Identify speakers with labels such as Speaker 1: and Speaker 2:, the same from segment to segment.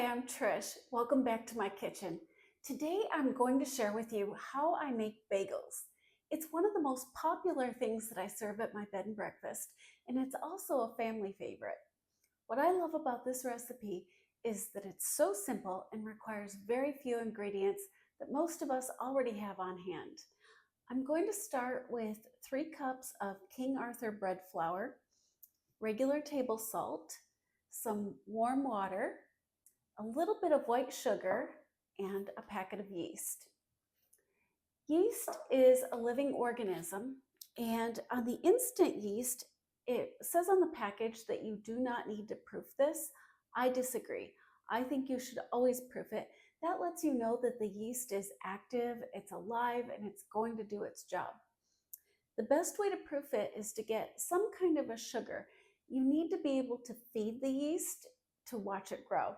Speaker 1: Hi, I'm Trish. Welcome back to my kitchen. Today I'm going to share with you how I make bagels. It's one of the most popular things that I serve at my bed and breakfast, and it's also a family favorite. What I love about this recipe is that it's so simple and requires very few ingredients that most of us already have on hand. I'm going to start with 3 cups of King Arthur bread flour, regular table salt, some warm water, a little bit of white sugar, and a packet of yeast. Yeast is a living organism, and on the instant yeast, it says on the package that you do not need to proof this. I disagree. I think you should always proof it. That lets you know that the yeast is active, it's alive, and it's going to do its job. The best way to proof it is to get some kind of a sugar. You need to be able to feed the yeast to watch it grow.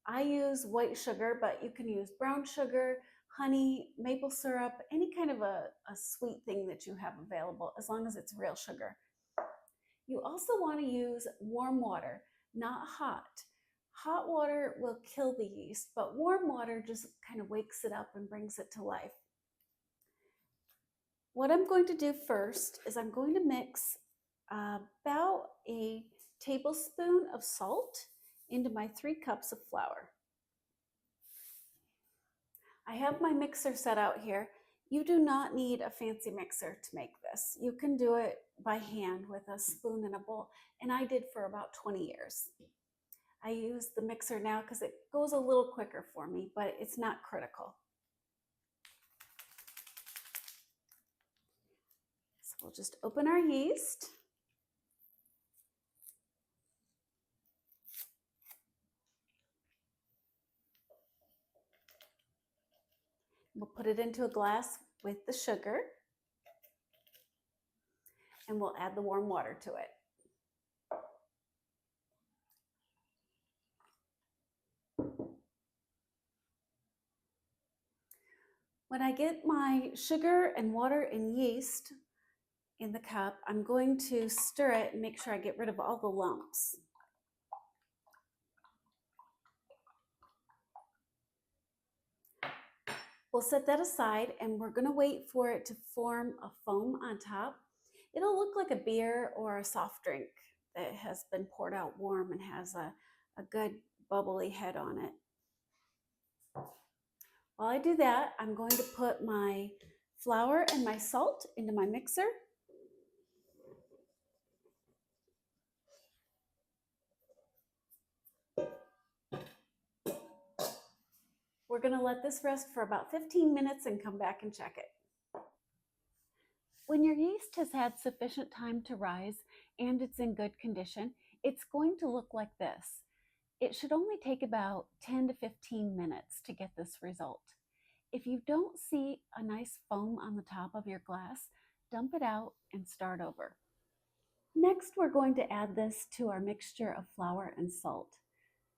Speaker 1: I use white sugar, but you can use brown sugar, honey, maple syrup, any kind of a sweet thing that you have available, as long as it's real sugar. You also want to use warm water, not hot. Hot water will kill the yeast, but warm water just kind of wakes it up and brings it to life. What I'm going to do first is I'm going to mix about a tablespoon of salt into my 3 cups of flour. I have my mixer set out here. You do not need a fancy mixer to make this. You can do it by hand with a spoon and a bowl, and I did for about 20 years. I use the mixer now because it goes a little quicker for me, but it's not critical. So we'll just open our yeast. We'll put it into a glass with the sugar, and we'll add the warm water to it. When I get my sugar and water and yeast in the cup, I'm going to stir it and make sure I get rid of all the lumps. We'll set that aside, and we're going to wait for it to form a foam on top. It'll look like a beer or a soft drink that has been poured out warm and has a good bubbly head on it. While I do that, I'm going to put my flour and my salt into my mixer. We're going to let this rest for about 15 minutes and come back and check it. When your yeast has had sufficient time to rise and it's in good condition, it's going to look like this. It should only take about 10 to 15 minutes to get this result. If you don't see a nice foam on the top of your glass, dump it out and start over. Next, we're going to add this to our mixture of flour and salt.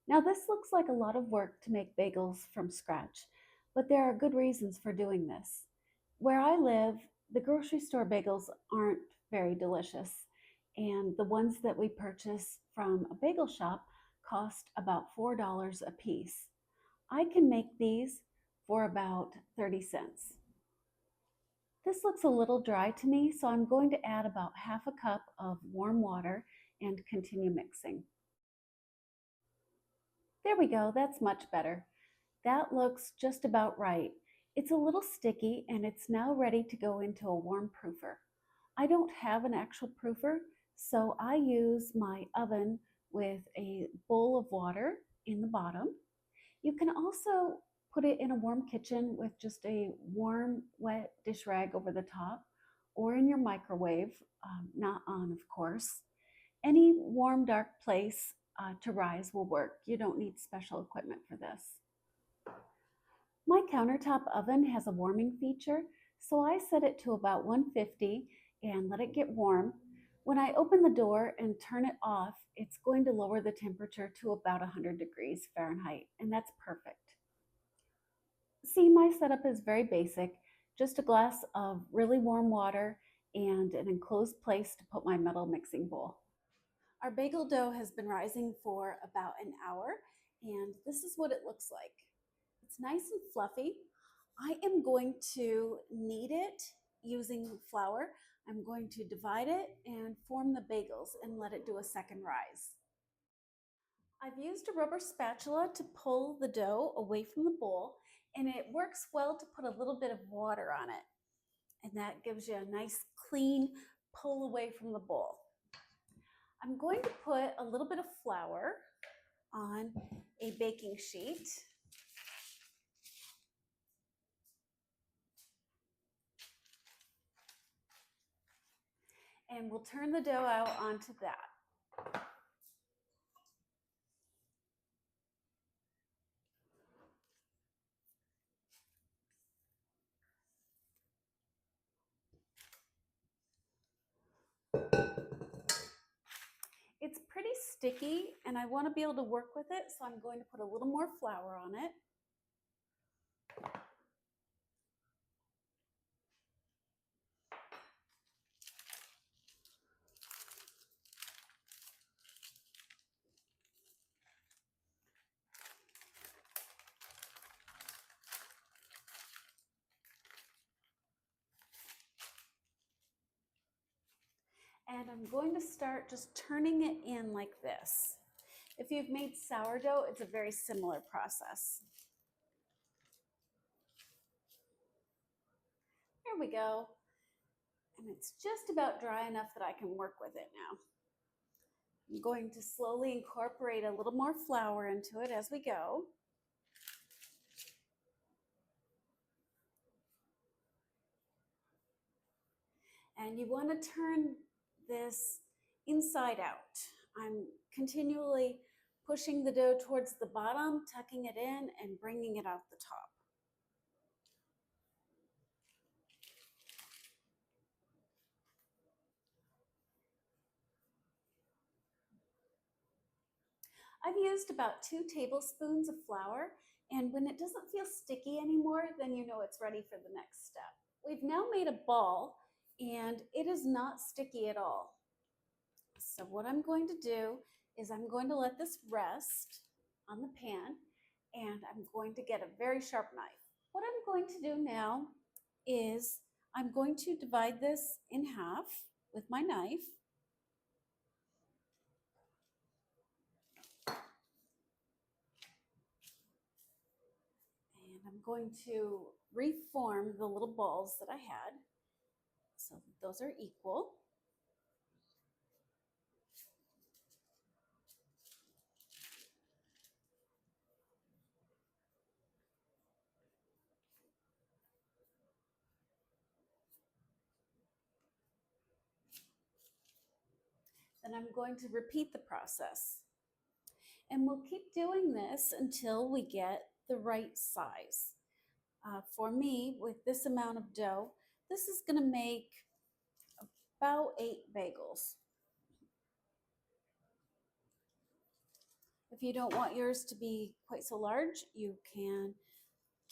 Speaker 1: Now, this looks like a lot of work to make bagels from scratch, but there are good reasons for doing this. Where I live, the grocery store bagels aren't very delicious, and the ones that we purchase from a bagel shop cost about $4 a piece. I can make these for about 30 cents. This looks a little dry to me, so I'm going to add about half a cup of warm water and continue mixing. There we go, that's much better. That looks just about right. It's a little sticky, and it's now ready to go into a warm proofer. I don't have an actual proofer, so I use my oven with a bowl of water in the bottom. You can also put it in a warm kitchen with just a warm, wet dish rag over the top, or in your microwave, not on, of course. Any warm, dark place to rise will work. You don't need special equipment for this. My countertop oven has a warming feature, so I set it to about 150 and let it get warm. When I open the door and turn it off, it's going to lower the temperature to about 100 degrees Fahrenheit, and that's perfect. See, my setup is very basic, just a glass of really warm water and an enclosed place to put my metal mixing bowl. Our bagel dough has been rising for about an hour, And this is what it looks like. It's nice and fluffy. I am going to knead it using flour. I'm going to divide it and form the bagels and let it do a second rise. I've used a rubber spatula to pull the dough away from the bowl, and it works well to put a little bit of water on it. And that gives you a nice clean pull away from the bowl. I'm going to put a little bit of flour on a baking sheet. And we'll turn the dough out onto that. It's pretty sticky and I want to be able to work with it, so I'm going to put a little more flour on it. And I'm going to start just turning it in like this. If you've made sourdough, it's a very similar process. There we go. And it's just about dry enough that I can work with it now. I'm going to slowly incorporate a little more flour into it as we go. And you want to turn this inside out. I'm continually pushing the dough towards the bottom, tucking it in, and bringing it out the top. I've used about 2 tablespoons of flour, and when it doesn't feel sticky anymore, then you know it's ready for the next step. We've now made a ball, and it is not sticky at all. So what I'm going to do is I'm going to let this rest on the pan, and I'm going to get a very sharp knife. What I'm going to do now is I'm going to divide this in half with my knife. And I'm going to reform the little balls that I had so that those are equal. Then I'm going to repeat the process. And we'll keep doing this until we get the right size. For me, with this amount of dough, this is going to make about 8 bagels. If you don't want yours to be quite so large, you can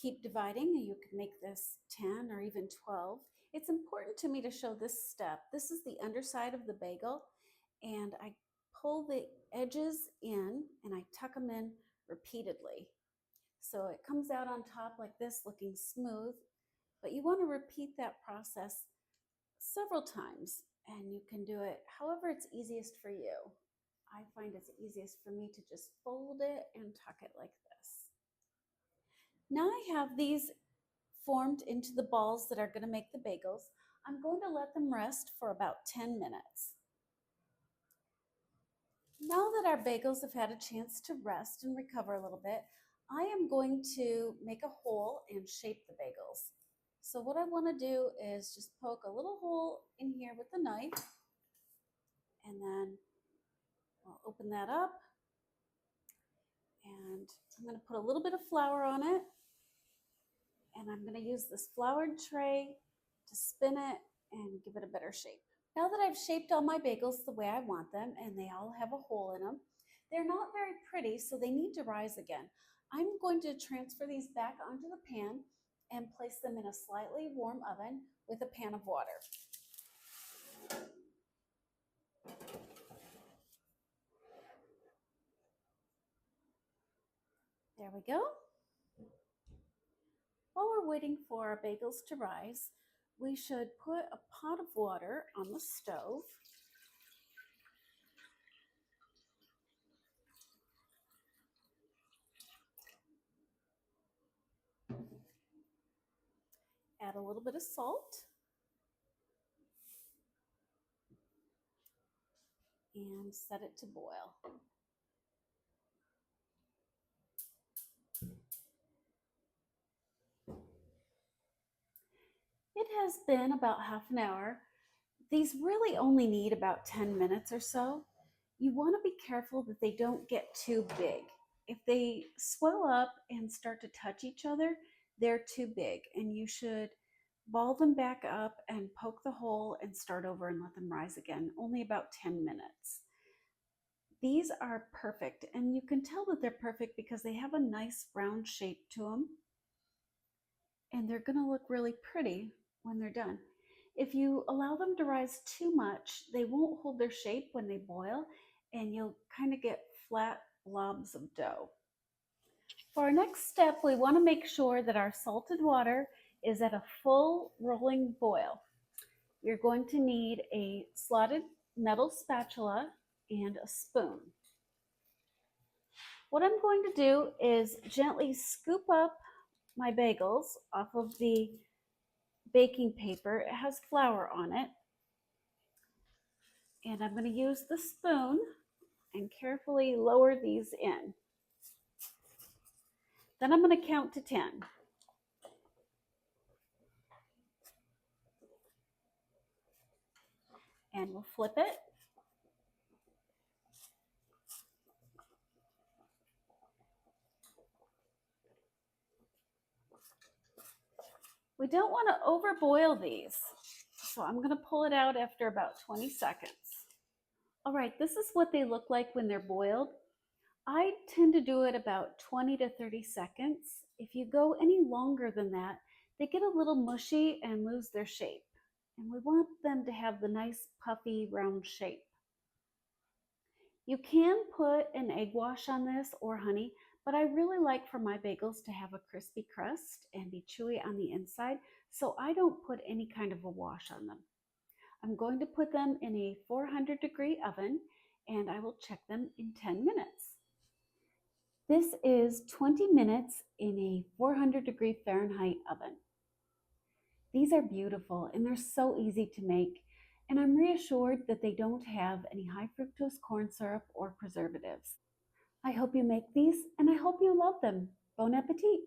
Speaker 1: keep dividing and you can make this 10 or even 12. It's important to me to show this step. This is the underside of the bagel, and I pull the edges in and I tuck them in repeatedly. So it comes out on top like this, looking smooth, but you want to repeat that process several times, and you can do it however it's easiest for you. I find it's easiest for me to just fold it and tuck it like this. Now I have these formed into the balls that are going to make the bagels. I'm going to let them rest for about 10 minutes. Now that our bagels have had a chance to rest and recover a little bit, I am going to make a hole and shape the bagels. So what I want to do is just poke a little hole in here with the knife, and then I'll open that up, and I'm going to put a little bit of flour on it, and I'm going to use this floured tray to spin it and give it a better shape. Now that I've shaped all my bagels the way I want them, and they all have a hole in them, they're not very pretty, so they need to rise again. I'm going to transfer these back onto the pan and place them in a slightly warm oven with a pan of water. There we go. While we're waiting for our bagels to rise, we should put a pot of water on the stove. Add a little bit of salt and set it to boil. It has been about half an hour. These really only need about 10 minutes or so. You want to be careful that they don't get too big. If they swell up and start to touch each other, they're too big, and you should ball them back up and poke the hole and start over and let them rise again. Only about 10 minutes. These are perfect, and you can tell that they're perfect because they have a nice round shape to them, and they're going to look really pretty when they're done. If you allow them to rise too much, they won't hold their shape when they boil, and you'll kind of get flat blobs of dough. For our next step, we want to make sure that our salted water is at a full rolling boil. You're going to need a slotted metal spatula and a spoon. What I'm going to do is gently scoop up my bagels off of the baking paper. It has flour on it. And I'm going to use the spoon and carefully lower these in. Then I'm going to count to 10. And we'll flip it. We don't want to overboil these, so I'm going to pull it out after about 20 seconds. All right, this is what they look like when they're boiled. I tend to do it about 20 to 30 seconds. If you go any longer than that, they get a little mushy and lose their shape. And we want them to have the nice puffy round shape. You can put an egg wash on this or honey, but I really like for my bagels to have a crispy crust and be chewy on the inside, so I don't put any kind of a wash on them. I'm going to put them in a 400-degree oven, and I will check them in 10 minutes. This is 20 minutes in a 400-degree Fahrenheit oven. These are beautiful and they're so easy to make, and I'm reassured that they don't have any high fructose corn syrup or preservatives. I hope you make these and I hope you love them. Bon appetit!